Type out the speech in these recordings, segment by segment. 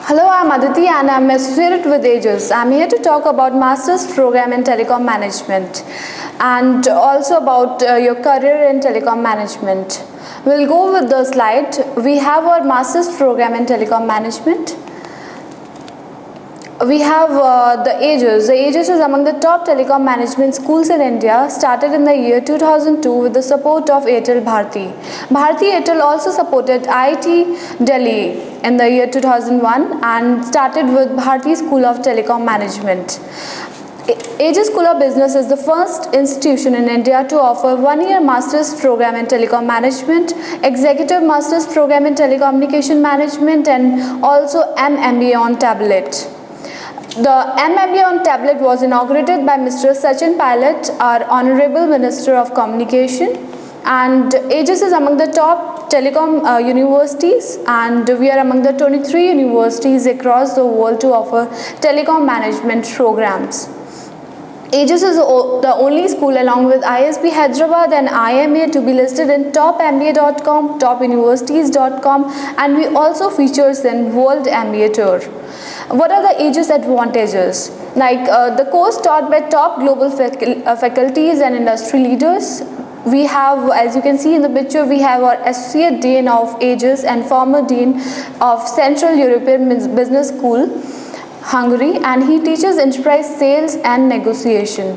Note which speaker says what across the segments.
Speaker 1: Hello, I'm Aditi and I'm associated with Aegis. I'm here to talk about Master's Program in Telecom Management and also about your career in Telecom Management. We'll go with the slide. We have our Master's Program in Telecom Management. We have the Aegis. The Aegis is among the top telecom management schools in India, started in the year 2002 with the support of Airtel Bharti. Bharti Airtel also supported IIT Delhi in the year 2001 and started with Bharti School of Telecom Management. Aegis School of Business is the first institution in India to offer one-year master's program in telecom management, executive master's program in telecommunication management, and also MBA on tablet. The MBA on tablet was inaugurated by Mr. Sachin Pilot, our Honorable Minister of Communication, and Aegis is among the top telecom universities, and we are among the 23 universities across the world to offer telecom management programs. Aegis is the only school along with ISB Hyderabad and IMA to be listed in topmba.com, topuniversities.com, and we also features in World MBA Tour. What are the Aegis advantages? Like the course taught by top global faculties and industry leaders. We have, as you can see in the picture, we have our Associate Dean of Aegis and former Dean of Central European Business School, Hungary, and he teaches enterprise sales and negotiation.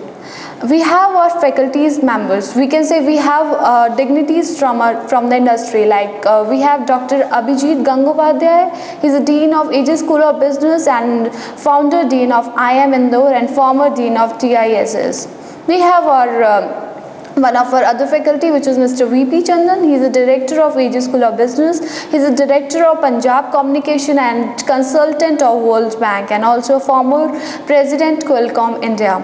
Speaker 1: We have our faculties members. We can say we have dignities from the industry. Like we have Dr. Abhijit Gangopadhyay. He's a Dean of Aegis School of Business and founder Dean of IIM Indore and former Dean of TISS. We have our one of our other faculty, which is Mr. V.P. Chandan. He is a director of Aegis School of Business. He is a director of Punjab Communication and consultant of World Bank, and also a former president Qualcomm India.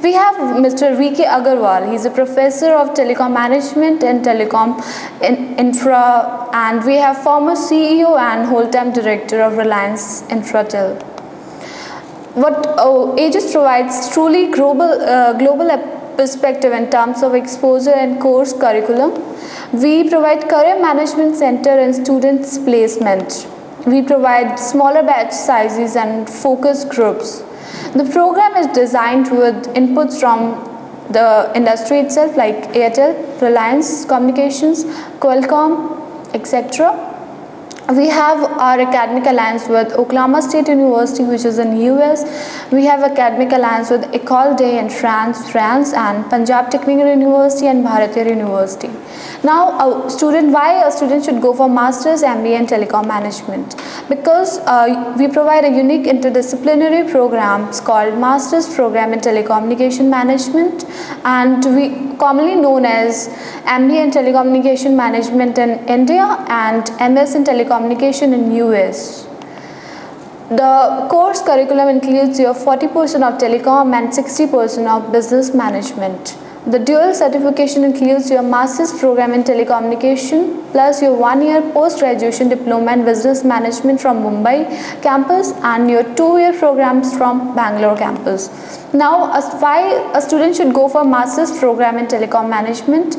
Speaker 1: We have Mr. V.K. Agarwal. He is a professor of telecom management and telecom infra, and we have former CEO and whole-time director of Reliance Infratel. What Aegis provides truly global perspective in terms of exposure and course curriculum. We provide career management center and students placement. We provide smaller batch sizes and focus groups. The program is designed with inputs from the industry itself, like Airtel, Reliance Communications, Qualcomm, etc. We have our academic alliance with Oklahoma State University, which is in US. We have academic alliance with École des in France, and Punjab Technical University and Bharatiya University. Now, why a student should go for Masters MBA in Telecom Management? Because we provide a unique interdisciplinary program called Masters Program in Telecommunication Management, and we commonly known as MBA in Telecommunication Management in India and MS in Telecommunication in US. The course curriculum includes your 40% of telecom and 60% of business management. The dual certification includes your master's program in telecommunication plus your one-year post-graduation diploma in business management from Mumbai campus and your two-year programs from Bangalore campus. Now, why a student should go for master's program in telecom management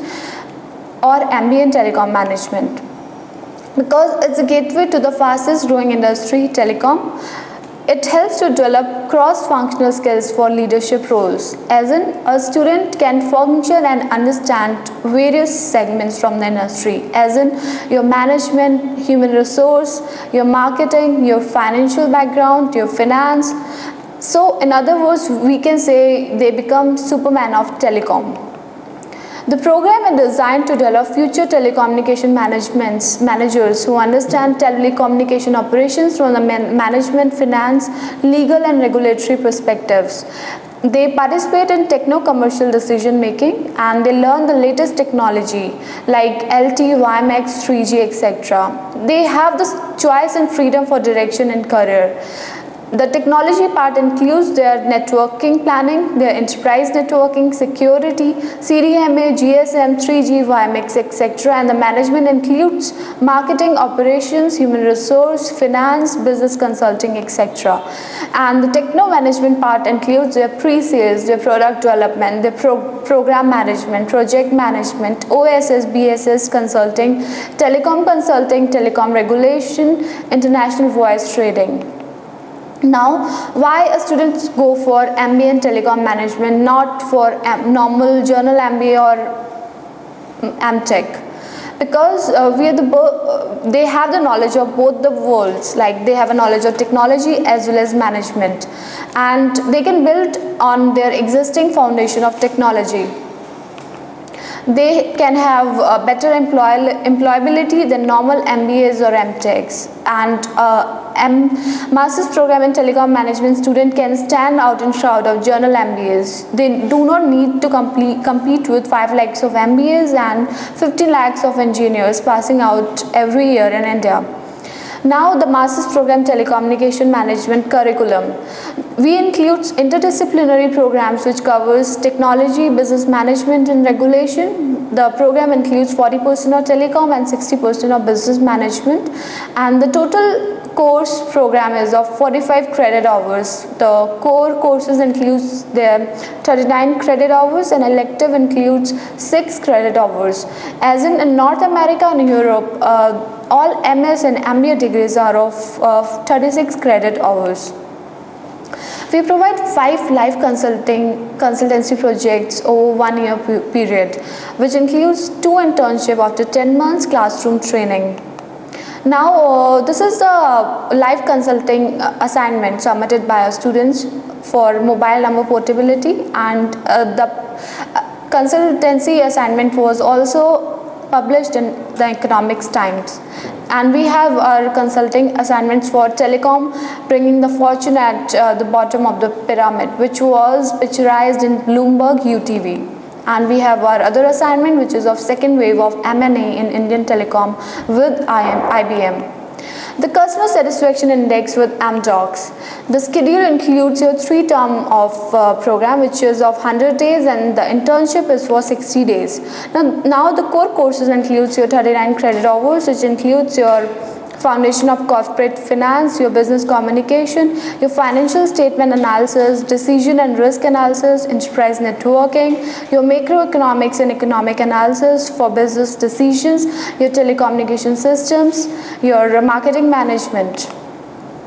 Speaker 1: or MBA in telecom management? Because it's a gateway to the fastest growing industry, telecom. It helps to develop cross-functional skills for leadership roles, as in a student can function and understand various segments from the industry, as in your management, human resource, your marketing, your financial background, your finance. So in other words, we can say they become Superman of telecom. The program is designed to develop future telecommunication managers who understand telecommunication operations from the management, finance, legal and regulatory perspectives. They participate in techno-commercial decision making and they learn the latest technology like LTE, WiMAX, 3G, etc. They have the choice and freedom for direction and career. The technology part includes their networking planning, their enterprise networking, security, CDMA, GSM, 3G, WiMAX, etc. And the management includes marketing, operations, human resource, finance, business consulting, etc. And the techno management part includes their pre-sales, their product development, their program management, project management, OSS, BSS consulting, telecom regulation, international voice trading. Now, why a students go for MBA in telecom management, not for normal journal MBA or MTech? Because they have the knowledge of both the worlds, like they have a knowledge of technology as well as management, and they can build on their existing foundation of technology. They can have a better employability than normal MBAs or MTechs, and master's program in telecom management student can stand out in shroud of journal MBAs. They do not need to compete with 5 lakhs of MBAs and 15 lakhs of engineers passing out every year in India. Now the master's program telecommunication management curriculum. We includes interdisciplinary programs which covers technology, business management and regulation. The program includes 40% of telecom and 60% of business management, and the total course program is of 45 credit hours. The core courses includes their 39 credit hours and elective includes 6 credit hours. As in North America and Europe, all MS and MBA degrees are of 36 credit hours. We provide 5 live consultancy projects over 1 year period, which includes 2 internship after 10 months classroom training. Now, this is the live consulting assignment submitted by our students for mobile number portability, and the consultancy assignment was also published in the Economics Times. And we have our consulting assignments for telecom, bringing the fortune at the bottom of the pyramid, which was picturized in Bloomberg UTV. And we have our other assignment, which is of second wave of M&A in Indian telecom with IBM. The customer satisfaction index with Amdocs. The schedule includes your 3-term of program, which is of 100 days, and the internship is for 60 days. Now the core courses includes your 39 credit hours, which includes your foundation of corporate finance, your business communication, your financial statement analysis, decision and risk analysis, enterprise networking, your macroeconomics and economic analysis for business decisions, your telecommunication systems, your marketing management.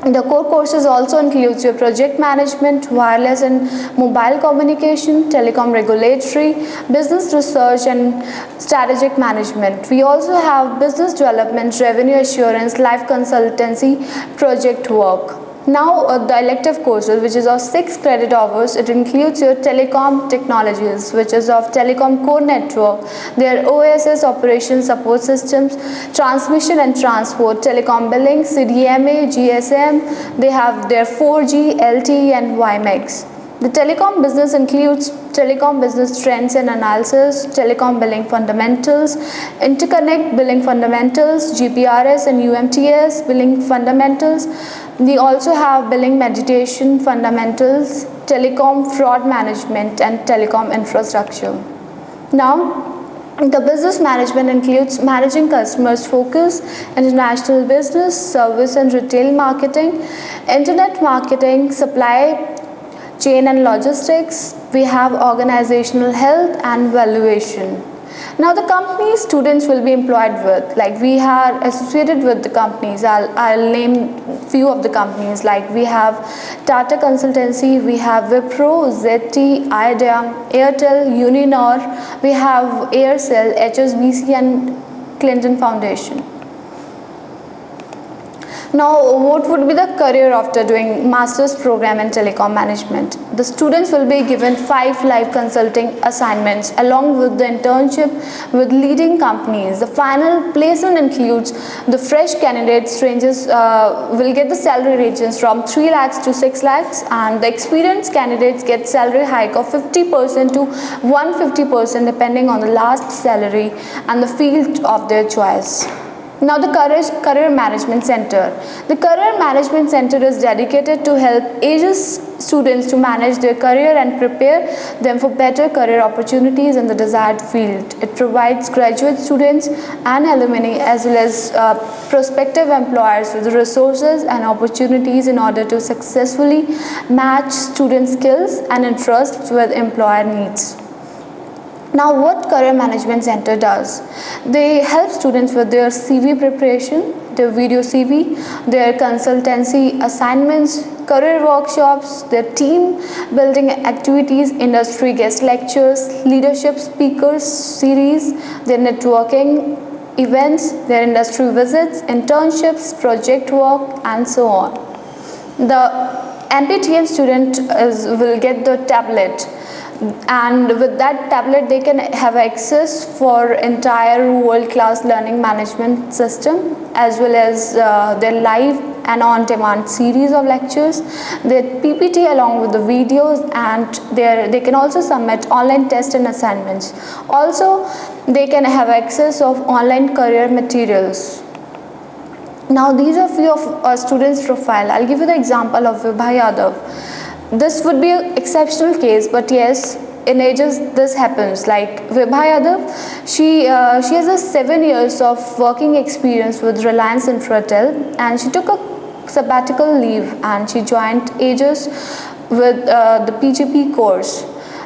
Speaker 1: The core courses also includes your project management, wireless and mobile communication, telecom regulatory, business research and strategic management. We also have business development, revenue assurance, life consultancy, project work. Now the elective courses, which is of 6 credit hours, it includes your telecom technologies, which is of telecom core network, their OSS operation support systems, transmission and transport, telecom billing, CDMA, GSM. They have their 4G, LTE and WiMAX. The telecom business includes telecom business trends and analysis, telecom billing fundamentals, interconnect billing fundamentals, GPRS and UMTS billing fundamentals. We also have billing mediation fundamentals, telecom fraud management and telecom infrastructure. Now, the business management includes managing customers' focus, international business, service and retail marketing, internet marketing, supply chain and logistics. We have organizational health and valuation. Now the companies students will be employed with, like we are associated with the companies. I'll name few of the companies, like we have Tata Consultancy, we have Wipro, ZT, Idea, Airtel, Uninor, we have Aircel, HSBC and Clinton Foundation. Now, what would be the career after doing master's program in telecom management? The students will be given 5 live consulting assignments along with the internship with leading companies. The final placement includes the fresh candidates will get the salary ranges from 3 lakhs to 6 lakhs, and the experienced candidates get salary hike of 50% to 150% depending on the last salary and the field of their choice. Now the Career Management Center. The Career Management Center is dedicated to help ages students to manage their career and prepare them for better career opportunities in the desired field. It provides graduate students and alumni as well as prospective employers with resources and opportunities in order to successfully match student skills and interests with employer needs. Now what Career Management Center does? They help students with their CV preparation, their video CV, their consultancy assignments, career workshops, their team building activities, industry guest lectures, leadership speakers series, their networking events, their industry visits, internships, project work, and so on. The MPTM student will get the tablet, and with that tablet they can have access for entire world-class learning management system as well as their live and on-demand series of lectures, their PPT along with the videos, and they can also submit online tests and assignments. Also they can have access of online career materials. Now these are few of our students' profile. I'll give you the example of Vibha Yadav. This would be an exceptional case, but yes, in ages this happens. Like Vibha Yadav, she has a 7 years of working experience with Reliance Infratel, and she took a sabbatical leave and she joined Aegis with the PGP course.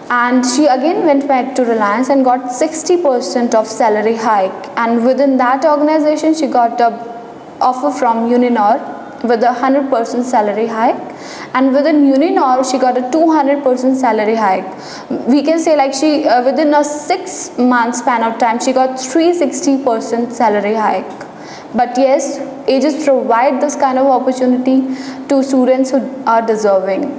Speaker 1: And she again went back to Reliance and got 60% of salary hike. And within that organization, she got a offer from Uninor with a 100% salary hike, and within Uninor she got a 200% salary hike. We can say like she within a 6 month span of time she got 360% salary hike. But yes, Aegis provide this kind of opportunity to students who are deserving.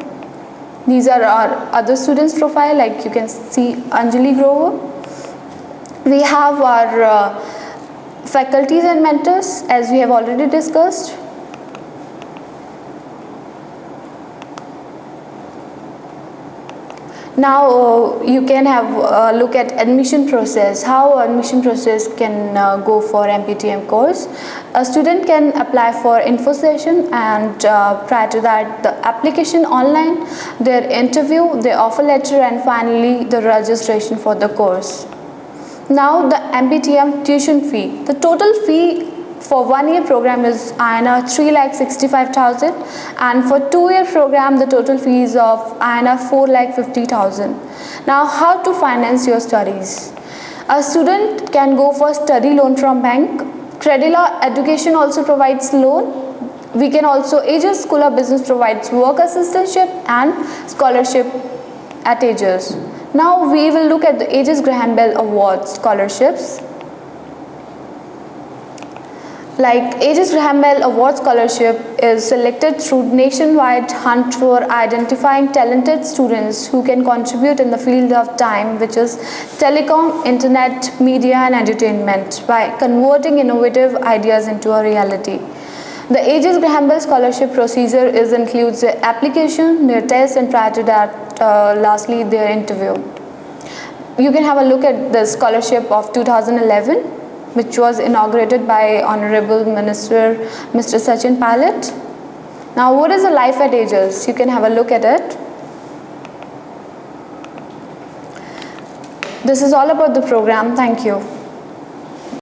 Speaker 1: These are our other students' profile, like you can see Anjali Grover. We have our faculties and mentors, as we have already discussed. Now you can have a look at admission process, how admission process can go for MPTM course. A student can apply for info session, and prior to that the application online, their interview, their offer letter, and finally the registration for the course. Now the MPTM tuition fee. The total fee for 1 year program is INR 3,65,000, and for 2 year program the total fee is of INR 4,50,000. Now how to finance your studies? A student can go for study loan from bank. Credila Education also provides loan. We can also, Aegis School of Business provides work assistantship and scholarship at Aegis. Now we will look at the Aegis Graham Bell Award scholarships. Like Aegis Graham Bell Award Scholarship is selected through nationwide hunt for identifying talented students who can contribute in the field of time, which is telecom, internet, media and entertainment, by converting innovative ideas into a reality. The Aegis Graham Bell Scholarship procedure includes their application, their test, and prior to that, lastly, their interview. You can have a look at the scholarship of 2011. Which was inaugurated by Honorable Minister Mr. Sachin Pilot. Now what is the life at Aegis? You can have a look at it. This is all about the program. Thank you.